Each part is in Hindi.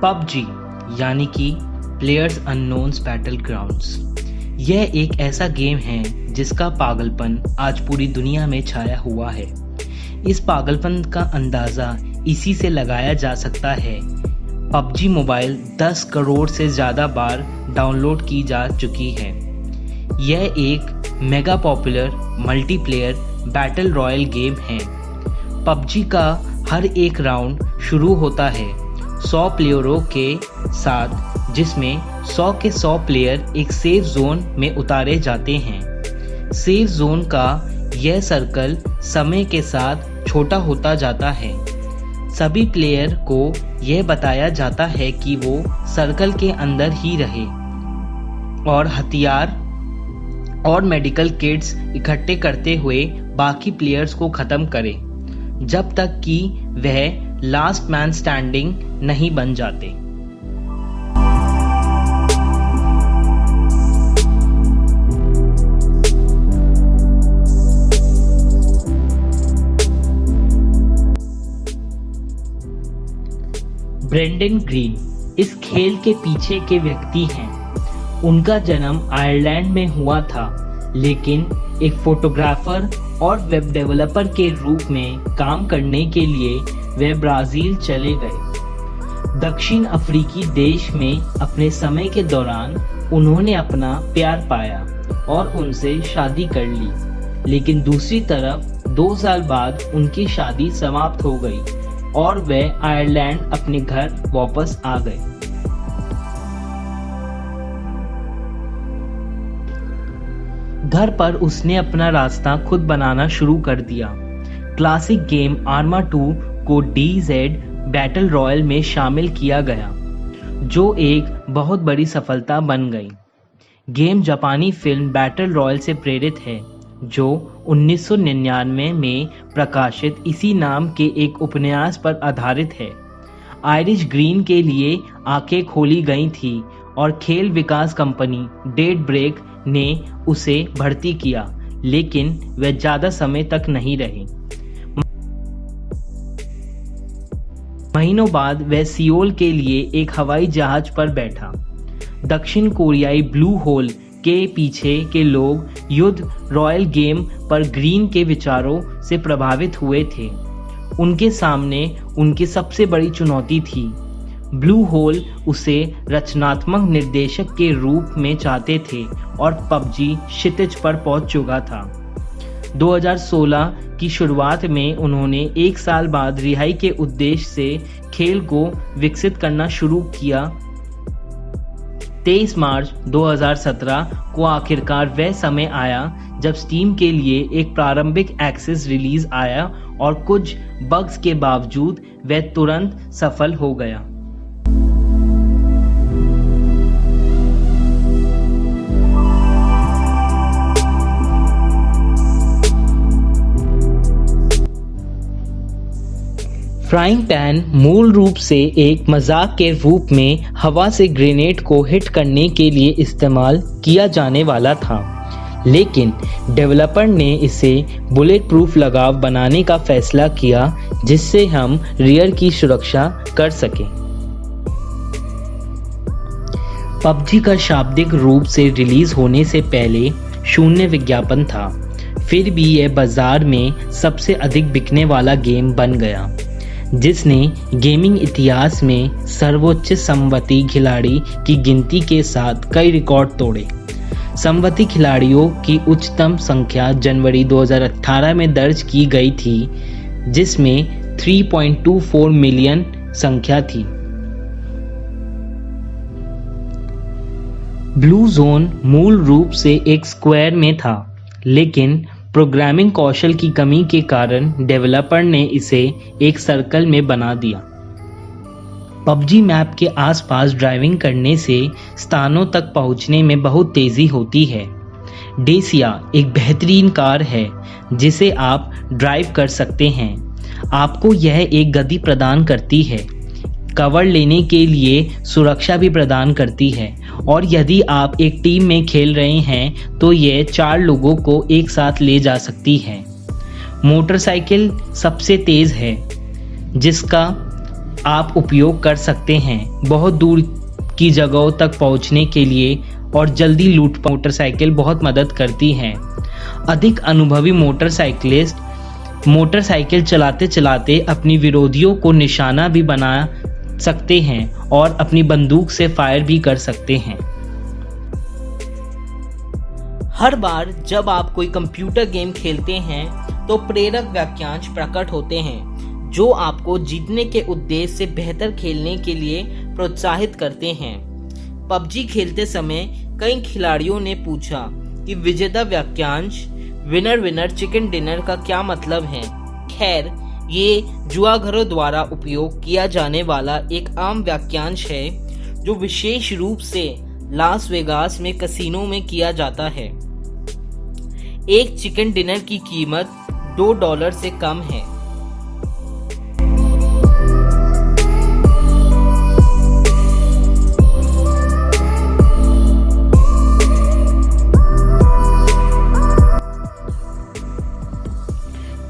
पबजी यानी कि प्लेयर्स अननोन्स बैटल ग्राउंड्स, यह एक ऐसा गेम है जिसका पागलपन आज पूरी दुनिया में छाया हुआ है। इस पागलपन का अंदाज़ा इसी से लगाया जा सकता है। पबजी मोबाइल 10 करोड़ से ज़्यादा बार डाउनलोड की जा चुकी है। यह एक mega popular multiplayer battle royal game है। पबजी का हर एक राउंड शुरू होता है 100 प्लेयरों के साथ, जिसमें 100 के 100 प्लेयर एक सेफ जोन में उतारे जाते हैं। सेफ जोन का यह सर्कल समय के साथ छोटा होता जाता है। सभी प्लेयर को यह बताया जाता है कि वो सर्कल के अंदर ही रहे और हथियार और मेडिकल किट्स इकट्ठे करते हुए बाकी प्लेयर्स को ख़त्म करे, जब तक कि वह लास्ट मैन स्टैंडिंग नहीं बन जाते। ब्रेंडन ग्रीन इस खेल के पीछे के व्यक्ति हैं। उनका जन्म आयरलैंड में हुआ था, लेकिन एक फोटोग्राफर और वेब डेवलपर के रूप में काम करने के लिए वे ब्राज़ील चले गए। दक्षिण अफ्रीकी देश में अपने समय के दौरान उन्होंने अपना प्यार पाया और उनसे शादी कर ली, लेकिन दूसरी तरफ 2 साल बाद उनकी शादी समाप्त हो गई और वे आयरलैंड अपने घर वापस आ गए। घर पर उसने अपना रास्ता खुद बनाना शुरू कर दिया। क्लासिक गेम आर्मा 2 को DZ बैटल रॉयल में शामिल किया गया, जो एक बहुत बड़ी सफलता बन गई। गेम जापानी फिल्म बैटल रॉयल से प्रेरित है, जो 1999 में प्रकाशित इसी नाम के एक उपन्यास पर आधारित है। आयरिश ग्रीन के लिए आंखें खोली गई थी और खेल विकास कंपनी डेड ब्रेक ने उसे भर्ती किया, लेकिन वह ज़्यादा समय तक नहीं रहे। महीनों बाद वह सियोल के लिए एक हवाई जहाज पर बैठा। दक्षिण कोरियाई ब्लू होल के पीछे के लोग युद्ध रॉयल गेम पर ग्रीन के विचारों से प्रभावित हुए थे। उनके सामने उनकी सबसे बड़ी चुनौती थी। ब्लू होल उसे रचनात्मक निर्देशक के रूप में चाहते थे और पबजी क्षितिज पर पहुंच चुका था। 2016 की शुरुआत में उन्होंने 1 साल बाद रिहाई के उद्देश्य से खेल को विकसित करना शुरू किया। 23 मार्च 2017 को आखिरकार वह समय आया जब स्टीम के लिए एक प्रारंभिक एक्सेस रिलीज आया और कुछ बग्स के बावजूद वह तुरंत सफल हो गया। फ्राइंग पैन मूल रूप से एक मजाक के रूप में हवा से ग्रेनेड को हिट करने के लिए इस्तेमाल किया जाने वाला था, लेकिन डेवलपर ने इसे बुलेट प्रूफ लगाव बनाने का फैसला किया, जिससे हम रियर की सुरक्षा कर सकें। पबजी का शाब्दिक रूप से रिलीज होने से पहले शून्य विज्ञापन था, फिर भी यह बाजार में सबसे अधिक बिकने वाला गेम बन गया, जिसने गेमिंग इतिहास में सर्वोच्च संवती खिलाड़ी की गिनती के साथ कई रिकॉर्ड तोड़े। संवती खिलाड़ियों की उच्चतम संख्या जनवरी 2018 में दर्ज की गई थी, जिसमें 3.24 मिलियन संख्या थी। ब्लू जोन मूल रूप से एक स्क्वायर में था, लेकिन प्रोग्रामिंग कौशल की कमी के कारण डेवलपर ने इसे एक सर्कल में बना दिया। पबजी मैप के आसपास ड्राइविंग करने से स्थानों तक पहुंचने में बहुत तेज़ी होती है। डेसिया एक बेहतरीन कार है जिसे आप ड्राइव कर सकते हैं। आपको यह एक गति प्रदान करती है, कवर लेने के लिए सुरक्षा भी प्रदान करती है, और यदि आप एक टीम में खेल रहे हैं तो यह 4 लोगों को एक साथ ले जा सकती है। मोटरसाइकिल सबसे तेज़ है, जिसका आप उपयोग कर सकते हैं बहुत दूर की जगहों तक पहुंचने के लिए और जल्दी लूट मोटरसाइकिल बहुत मदद करती हैं। अधिक अनुभवी मोटरसाइकिलिस्ट मोटरसाइकिल चलाते चलाते अपनी विरोधियों को निशाना भी बना सकते हैं और अपनी बंदूक से फायर भी कर सकते हैं। हर बार जब आप कोई कंप्यूटर गेम खेलते हैं तो प्रेरक वाक्यांश प्रकट होते हैं जो आपको जीतने के उद्देश्य से बेहतर खेलने के लिए प्रोत्साहित करते हैं। पबजी खेलते समय कई खिलाड़ियों ने पूछा कि विजेता वाक्यांश विनर विनर चिकन डिनर का क्या मतलब है। खैर, ये जुआघरों द्वारा उपयोग किया जाने वाला एक आम वाक्यांश है जो विशेष रूप से लास वेगास में कसिनो में किया जाता है। एक चिकन डिनर की कीमत $2 से कम है।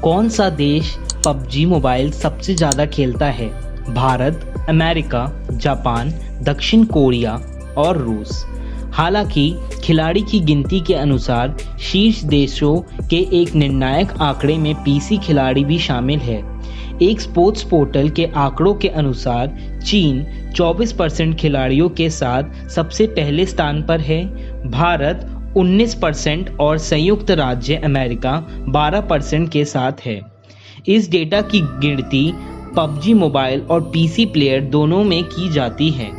कौन सा देश पबजी मोबाइल सबसे ज़्यादा खेलता है? भारत, अमेरिका, जापान, दक्षिण कोरिया और रूस। हालांकि खिलाड़ी की गिनती के अनुसार शीर्ष देशों के एक निर्णायक आंकड़े में पीसी खिलाड़ी भी शामिल है। एक स्पोर्ट्स पोर्टल के आंकड़ों के अनुसार चीन 24% खिलाड़ियों के साथ सबसे पहले स्थान पर है, भारत 19% और संयुक्त राज्य अमेरिका 12% के साथ है। इस डेटा की गिनती पबजी मोबाइल और पीसी प्लेयर दोनों में की जाती है।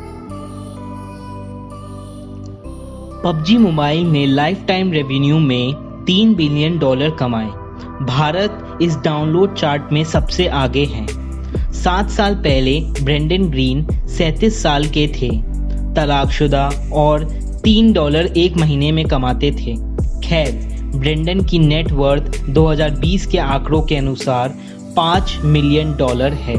पबजी मोबाइल ने लाइफ टाइम रेवेन्यू में $3 बिलियन कमाए। भारत इस डाउनलोड चार्ट में सबसे आगे है। 7 साल पहले ब्रेंडन ग्रीन 37 साल के थे, तलाकशुदा और $3 एक महीने में कमाते थे। खैर, ब्रेंडन की नेट वर्थ 2020 के आंकड़ों के अनुसार $5 मिलियन है।